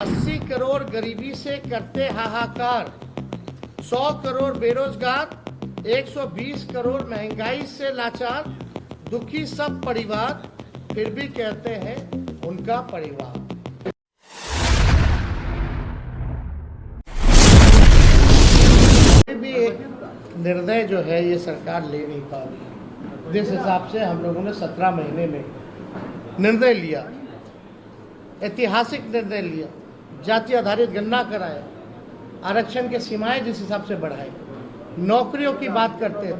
80 करोड़ गरीबी से करते हाहाकार, 100 करोड़ बेरोजगार, 120 करोड़ महंगाई से लाचार, दुखी सब परिवार, फिर भी कहते हैं उनका परिवार। भी एक निर्णय जो है ये सरकार ले नहीं पा रही। जिस हिसाब से हम लोगों ने 17 महीने में निर्णय लिया, ऐतिहासिक निर्णय लिया, जाति आधारित गणना कराए, आरक्षण के सीमाएं जिस हिसाब से बढ़ाए, नौकरियों की बात करते थे,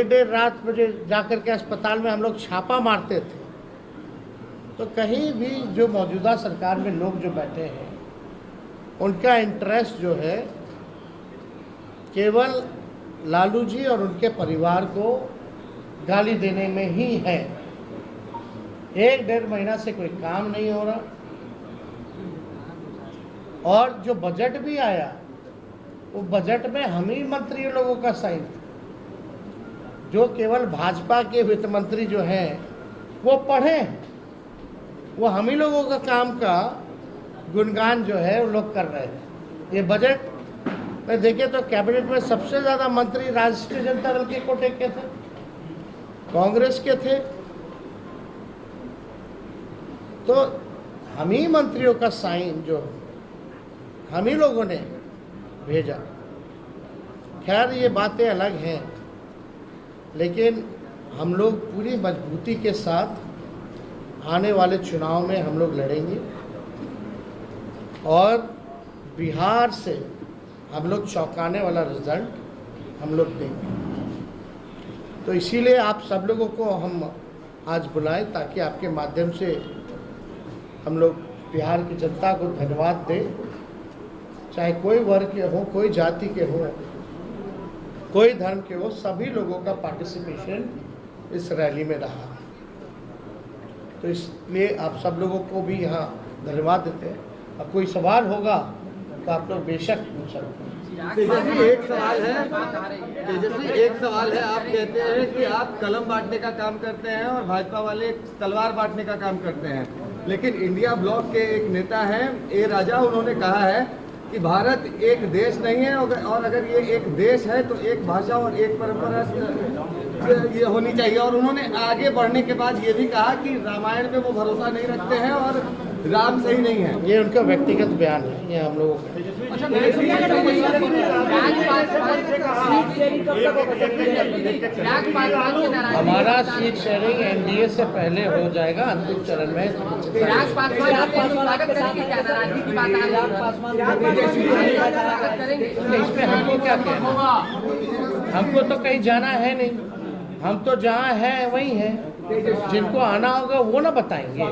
देर रात बजे जाकर के अस्पताल में हम लोग छापा मारते थे, तो कहीं भी जो मौजूदा सरकार में लोग जो बैठे हैं उनका इंटरेस्ट जो है केवल लालू जी और उनके परिवार को गाली देने में ही है। 1-1.5 महीना से कोई काम नहीं हो रहा, और जो बजट भी आया वो बजट में हम ही मंत्री लोगों का साइन था। जो केवल भाजपा के वित्त मंत्री जो हैं वो पढ़े, वो हम ही लोगों का काम का गुणगान जो है वो लोग कर रहे हैं। ये बजट में देखें तो कैबिनेट में सबसे ज्यादा मंत्री राष्ट्रीय जनता दल के कोटे के थे, कांग्रेस के थे, तो हम ही मंत्रियों का साइन जो हम ही लोगों ने भेजा। खैर ये बातें अलग हैं, लेकिन हम लोग पूरी मजबूती के साथ आने वाले चुनाव में हम लोग लड़ेंगे और बिहार से हम लोग चौंकाने वाला रिजल्ट हम लोग देंगे। तो इसीलिए आप सब लोगों को हम आज बुलाएं ताकि आपके माध्यम से हम लोग बिहार की जनता को धन्यवाद दें, चाहे कोई वर्ग के हो, कोई जाति के हो, कोई धर्म के हो, सभी लोगों का पार्टिसिपेशन इस रैली में रहा। तो इसलिए आप सब लोगों को भी यहाँ धन्यवाद देते हैं। अब कोई सवाल होगा तो आप लोग बेशक पूछ सकते हैं। तेजस्वी एक सवाल है, आप कहते हैं कि आप कलम बांटने का काम करते हैं और भाजपा वाले तलवार बांटने का काम करते हैं, लेकिन इंडिया ब्लॉक के एक नेता हैं ए राजा, उन्होंने कहा है कि भारत एक देश नहीं है और अगर ये एक देश है तो एक भाषा और एक परंपरा ये होनी चाहिए। और उन्होंने आगे बढ़ने के बाद ये भी कहा कि रामायण पे वो भरोसा नहीं रखते हैं और राम सही नहीं है। ये उनका व्यक्तिगत बयान है, ये हम लोगों का। हमारा सीट शेयरिंग एनडीए से पहले हो जाएगा, अंतिम चरण में। इसमें हमको क्या कहना, हमको तो कहीं जाना है नहीं, हम तो जहाँ है वही है, जिनको आना होगा वो ना बताएंगे, वो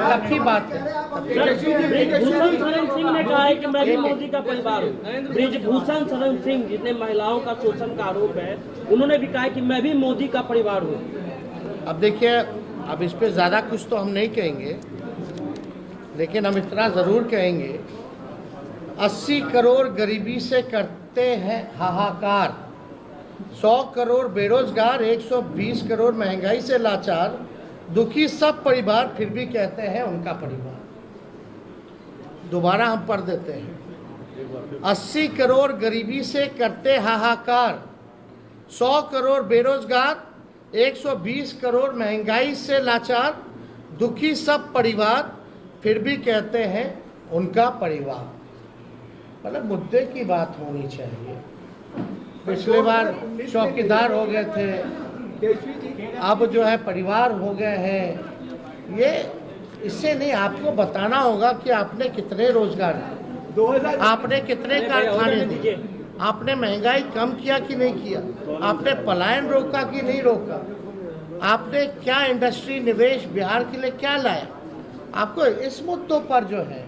तब की बात है। ब्रिजभूषण शरण सिंह ने कहा है कि मैं भी मोदी का परिवार हूँ। ब्रिजभूषण शरण सिंह, जिसने महिलाओं का शोषण का आरोप है, उन्होंने भी कहा है कि मैं भी मोदी का परिवार हूँ। अब देखिए, अब इस पे ज्यादा कुछ तो हम नहीं कहेंगे, लेकिन हम इतना जरूर कहेंगे 80 करोड़ गरीबी से करते हैं हाहाकार, 100 करोड़ बेरोजगार, 120 करोड़ महंगाई से लाचार, दुखी सब परिवार, फिर भी कहते हैं उनका परिवार। दोबारा हम पढ़ देते हैं। 80 करोड़ गरीबी से करते हाहाकार, 100 करोड़ बेरोजगार, 120 करोड़ महंगाई से लाचार, दुखी सब परिवार, फिर भी कहते हैं उनका परिवार। मतलब मुद्दे की बात होनी चाहिए। पिछले बार चौकीदार हो गए थे, अब जो है परिवार हो गए हैं। ये इससे नहीं, आपको बताना होगा कि आपने कितने रोजगार दिए, आपने कितने कारखाने दिए, आपने महंगाई कम किया कि नहीं किया, आपने पलायन रोका कि नहीं रोका, आपने क्या इंडस्ट्री निवेश बिहार के लिए क्या लाया। आपको इस मुद्दों पर जो है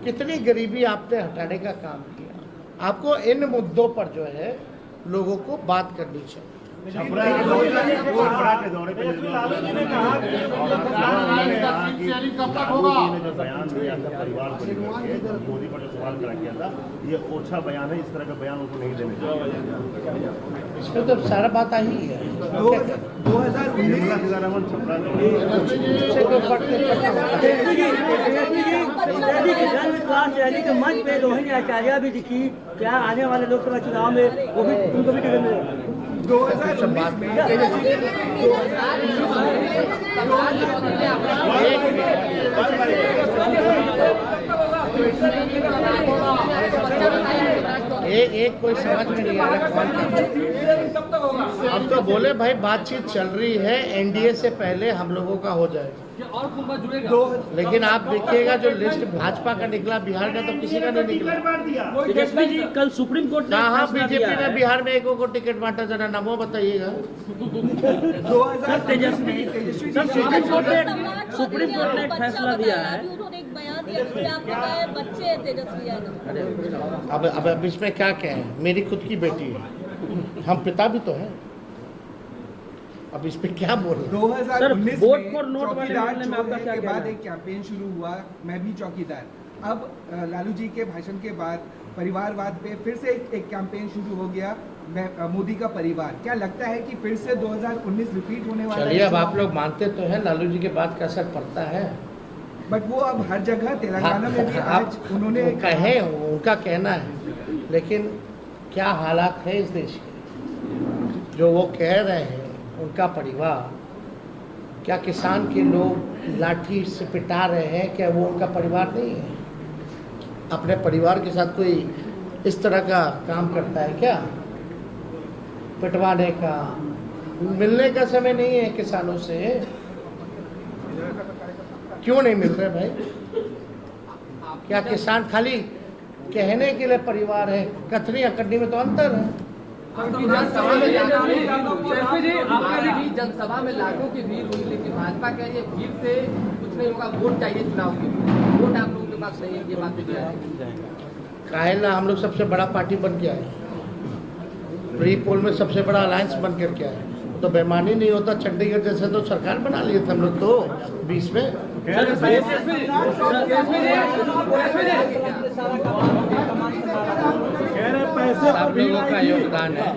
कितनी गरीबी आपने हटाने का काम किया, आपको इन मुद्दों पर जो है लोगों को बात करनी चाहिए। छपरा के छपरा के दौरे पे लालू जी ने कहा कि जो बयान दिया था परिवार को लेकर के, मोदी पर जो सवाल करा किया था, ये ओछा बयान है, इस तरह का बयान उनको नहीं देने चाहिए। इसमें तो सारा बात आई है। 2019 सीतारमण छपरा इससे कोई फर्क नहीं पड़ता। जन विश्वास रैली के मंच पे रोहिणी आचार्य भी दिखी, क्या आने वाले लोकसभा चुनाव में वो भी उनको भी टिकट मिलेगा? 2019 में एक कोई समझ में नहीं आ रहा कौन। अब तो बोले भाई बातचीत चल रही है, एनडीए से पहले हम लोगों का हो जाएगा। लेकिन आप देखिएगा जो लिस्ट भाजपा का निकला, बिहार का तो किसी का नहीं निकला। तेजस्वी जी कल सुप्रीम कोर्ट ने कहाँ फैसला दिया बीजेपी ने है। बिहार में एको को टिकट बांटा, जरा नामों बताइएगा। सर तेजस्वी सर सुप्रीम कोर्ट ने एक फैसला दिया है। उन्होंने एक बयान दिया जिसमें आपने कहा है बच्चे हैं तेजस्वी यादव। अब इसमें क्या कहें, मेरी खुद की बेटी है, हम पिता भी तो हैं। अब इस पे क्या बोल रहे हैं? 2019 वोट में फॉर नोट वाले चौकीदार मामले में आपका छोड़ने क्या के कहना बाद है? एक कैंपेन शुरू हुआ, मैं भी चौकीदार। अब लालू जी के भाषण के बाद परिवारवाद पे फिर से एक कैंपेन शुरू हो गया, मोदी का परिवार। क्या लगता है कि फिर से 2019 रिपीट होने वाला है? चलिए, अब आप लोग मानते तो हैं लालू जी के बाद का असर पड़ता है। बट वो अब हर जगह तेलंगाना में भी आज उन्होंने वो कहें, उनका कहना है, लेकिन क्या हालात है इस देश के, जो वो कह रहे हैं उनका परिवार, क्या किसान के लोग लाठी से पिटा रहे हैं, क्या वो उनका परिवार नहीं है? अपने परिवार के साथ कोई इस तरह का काम करता है क्या? पिटवाने का, मिलने का समय नहीं है किसानों से। क्यों नहीं मिल रहे भाई? क्या किसान खाली कहने के लिए परिवार है? कथनी अकड़नी में तो अंतर है। जनसभा में लाखों की भीड़ हुई, लेकिन भाजपा का ये भीड़ से कुछ नहीं होगा। वोट चाहिए चुनाव के, वोट आप लोगों के पास नहीं है, ये बात क्या है? काहेला हम लोग सबसे बड़ा पार्टी बन के आए, प्री पोल में सबसे बड़ा अलायंस बन करके आए, तो बेईमानी नहीं होता। चंडीगढ़ जैसे तो सरकार बना लिए थे हम लोग तो 20 में। सब लोगों का योगदान है,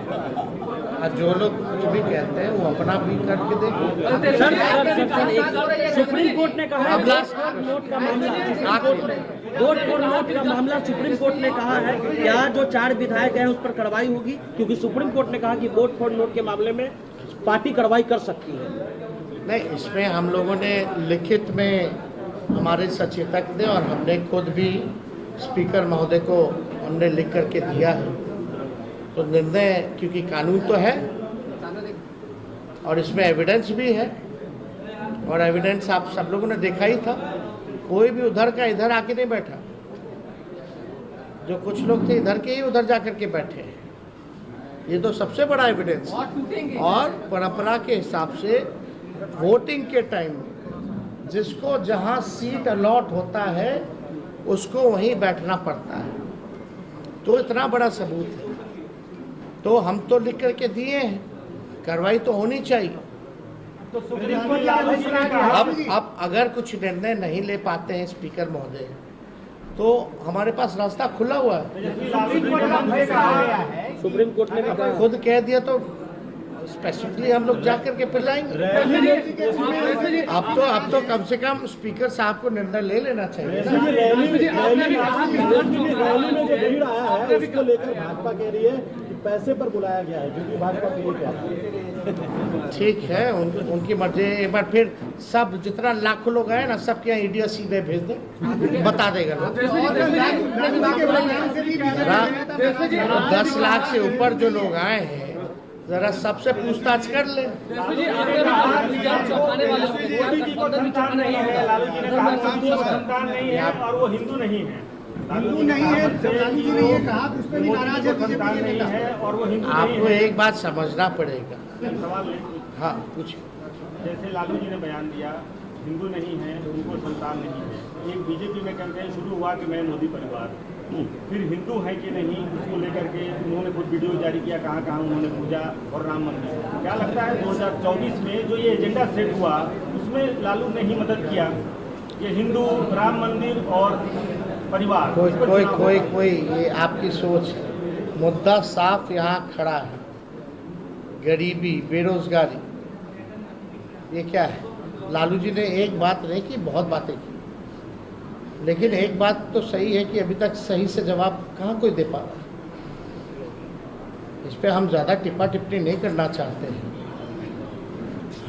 और जो लोग कुछ भी कहते हैं वो अपना भी करके देखो। सुप्रीम कोर्ट ने कहा है वोट फॉर नोट का मामला सुप्रीम कोर्ट ने कहा है, क्या जो 4 विधायक हैं उस पर कार्रवाई होगी? क्योंकि सुप्रीम कोर्ट ने कहा कि वोट फॉर नोट के मामले में पार्टी कार्रवाई कर सकती है। नहीं, इसमें हम लोगों ने लिखित में हमारे सचेतक ने और हमने खुद भी स्पीकर महोदय को हमने लिख करके दिया है। तो निर्णय, क्योंकि कानून तो है और इसमें एविडेंस भी है, और एविडेंस आप सब लोगों ने देखा ही था। कोई भी उधर का इधर आके नहीं बैठा, जो कुछ लोग थे इधर के ही उधर जाकर के बैठे हैं। ये तो सबसे बड़ा एविडेंस है। और परंपरा के हिसाब से वोटिंग के टाइम जिसको जहां सीट अलॉट होता है उसको वहीं बैठना पड़ता है। तो इतना बड़ा सबूत है, तो हम तो लिख करके दिए हैं, कार्रवाई तो होनी चाहिए। तो सुप्रीम कोर्ट लालू जी ने कहा अब अगर कुछ निर्णय नहीं ले पाते हैं स्पीकर महोदय, तो हमारे पास रास्ता खुला हुआ है। सुप्रीम कोर्ट का भय कहा गया है। सुप्रीम कोर्ट ने कहा खुद कह दिया तो स्पेसिफिकली हम लोग जा करके फिर लाएंगे। अब तो कम से कम स्पीकर साहब को निर्णय ले लेना चाहिए ना। रैली में जो भीड़ आया है उसको लेकर भाजपा कह रही है कि पैसे पर बुलाया गया है, जो कि भाजपा के लिए कहती है। ठीक है, उनकी मर्जी। एक बार फिर सब जितना लाखों लोग आए ना, सबके यहाँ ईडी सीधे भेज दे, बता देगा लोग। 10 लाख से ऊपर जो लोग आए हैं, जरा सबसे पूछताछ कर ले। मोदी जी को संतान नहीं है, लालू जी ने कहा मोदी को संतान नहीं है और वो हिंदू नहीं है। हिंदू नहीं है, लालू जी ने ये कहा उस पर भी नाराज है, संतान नहीं है और वो हिंदू नहीं आपको है। एक बात समझना पड़ेगा। सवाल हाँ, कुछ जैसे लालू जी ने बयान दिया हिंदू नहीं है, उनको संतान नहीं है। एक बीजेपी में कैंपेन शुरू हुआ कि मैं मोदी परिवार फिर हिंदू है कि नहीं उसको लेकर के उन्होंने कुछ वीडियो जारी किया, कहाँ कहाँ उन्होंने पूजा और राम मंदिर। क्या लगता है 2024 में जो ये एजेंडा सेट हुआ उसमें लालू ने ही मदद किया? ये हिंदू, राम मंदिर और परिवार, कोई ये आपकी सोच है। मुद्दा साफ यहाँ खड़ा है, गरीबी, बेरोजगारी। ये क्या है? लालू जी ने एक बात नहीं की, बहुत बातें की, लेकिन एक बात तो सही है कि अभी तक सही से जवाब कहाँ कोई दे पा रहा। इस पे हम ज़्यादा टिप्पा टिप्पणी नहीं करना चाहते हैं।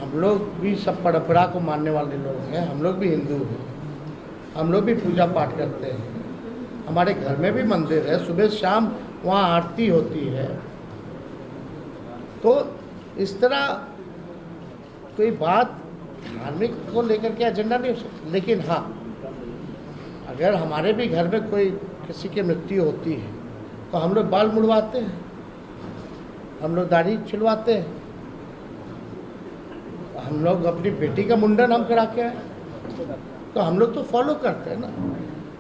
हम लोग भी सब परंपरा को मानने वाले लोग हैं, हम लोग भी हिंदू हैं, हम लोग भी पूजा पाठ करते हैं, हमारे घर में भी मंदिर है, सुबह शाम वहाँ आरती होती है। तो इस तरह कोई बात धार्मिक को लेकर के एजेंडा नहीं हो सकती। लेकिन हाँ, अगर हमारे भी घर में कोई किसी की मृत्यु होती है तो हम लोग बाल मुड़वाते हैं, हम लोग दाढ़ी छिलवाते हैं, हम लोग अपनी बेटी का मुंडन हम करा के आए, तो हम लोग तो फॉलो करते हैं ना।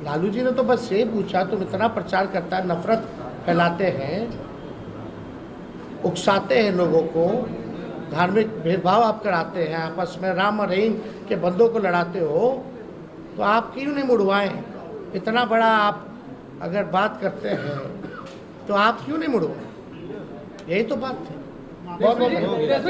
लालू जी ने तो बस ये पूछा, तुम इतना प्रचार करता है, नफरत फैलाते हैं, उकसाते हैं लोगों को, धार्मिक भेदभाव आप कराते हैं, आपस में राम और रहीम के बंदों को लड़ाते हो, तो आप क्यों नहीं मुड़वाएं? इतना बड़ा आप अगर बात करते हैं तो आप क्यों नहीं मुड़वाएं? यही तो बात है। बहुत बहुत